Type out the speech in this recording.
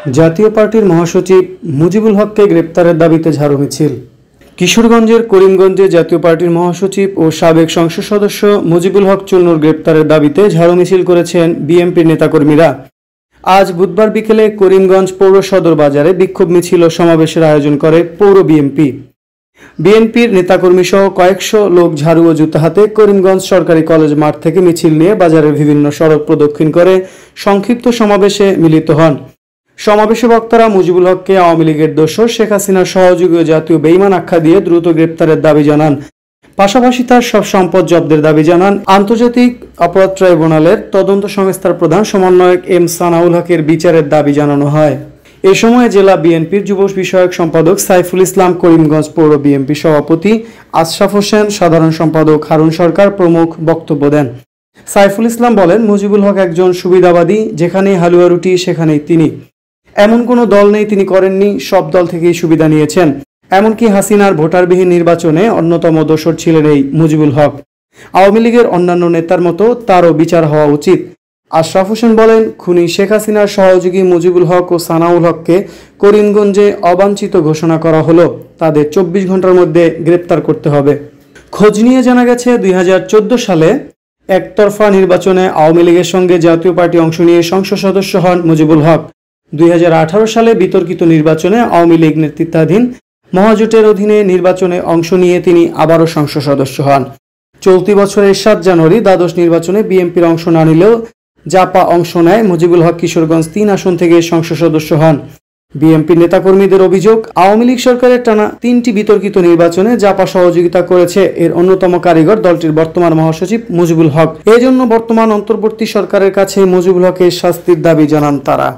জাতীয় পার্টির মহাসচিব মুজিবুল হককে গ্রেপ্তারের দাবিতে ঝাড়ু মিছিল। কিশোরগঞ্জের করিমগঞ্জে জাতীয় পার্টির মহাসচিব ও সাবেক সংসদ সদস্য মুজিবুল হক চুন্নুর গ্রেপ্তারের দাবিতে ঝাড়ু মিছিল করেছেন বিএনপির নেতাকর্মীরা। আজ বুধবার বিকেলে করিমগঞ্জ পৌর সদর বাজারে বিক্ষোভ মিছিল ও সমাবেশের আয়োজন করে পৌর বিএনপি। বিএনপির নেতাকর্মী সহ কয়েকশো লোক ঝাড়ু ও জুতা হাতে করিমগঞ্জ সরকারি কলেজ মাঠ থেকে মিছিল নিয়ে বাজারের বিভিন্ন সড়ক প্রদক্ষিণ করে সংক্ষিপ্ত সমাবেশে মিলিত হন। সমাবেশে বক্তারা মুজিবুল হককে আওয়ামী লীগের দোসর, শেখ হাসিনার সহযোগী ও জাতীয় বেঈমান আখ্যা দিয়ে দ্রুত গ্রেপ্তারের দাবি জানান। পাশাপাশি তার সব সম্পদ জব্দের দাবি জানান। আন্তর্জাতিক অপরাধ ট্রাইব্যুনালের তদন্ত সংস্থার প্রধান সমন্বয়ক এম সানাউল হকের বিচারের দাবি জানানো হয়। এ সময় জেলা বিএনপির যুব বিষয়ক সম্পাদক সাইফুল ইসলাম, করিমগঞ্জ পৌর বিএনপি সভাপতি আশরাফ হোসেন, সাধারণ সম্পাদক হারুন সরকার প্রমুখ বক্তব্য দেন। সাইফুল ইসলাম বলেন, মুজিবুল হক একজন সুবিধাবাদী, যেখানেই হালুয়া রুটি সেখানেই তিনি। এমন কোনো দল নেই তিনি করেননি, সব দল থেকেই সুবিধা নিয়েছেন। এমনকি হাসিনার ভোটারবিহীন নির্বাচনে অন্যতম দোসর ছিলেন এই মুজিবুল হক। আওয়ামী লীগের অন্যান্য নেতার মতো তারও বিচার হওয়া উচিত। আশরাফ হোসেন বলেন, খুনি শেখ হাসিনার সহযোগী মুজিবুল হক ও সানাউল হককে করিমগঞ্জে অবাঞ্ছিত ঘোষণা করা হলো। তাদের 24 ঘন্টার মধ্যে গ্রেপ্তার করতে হবে। খোঁজ নিয়ে জানা গেছে 2014 সালে একতরফা নির্বাচনে আওয়ামী লীগের সঙ্গে জাতীয় পার্টি অংশ নিয়ে সংসদ সদস্য হন মুজিবুল হক। 2018 সালে বিতর্কিত নির্বাচনে আওয়ামী লীগ নেতৃত্বাধীন মহাজোটের অধীনে নির্বাচনে অংশ নিয়ে তিনি আবারও সংসদ সদস্য হন। চলতি বছরের 7 জানুয়ারি দ্বাদশ নির্বাচনে বিএনপির অংশ না নিলেও জাপা অংশ নেয়। মুজিবুল হক কিশোরগঞ্জ 3 আসন থেকে সংসদ সদস্য হন। বিএনপির নেতাকর্মীদের অভিযোগ, আওয়ামী লীগ সরকারের টানা 3টি বিতর্কিত নির্বাচনে জাপা সহযোগিতা করেছে। এর অন্যতম কারিগর দলটির বর্তমান মহাসচিব মুজিবুল হক। এজন্য বর্তমান অন্তর্বর্তী সরকারের কাছে মুজিবুল হকের শাস্তির দাবি জানান তারা।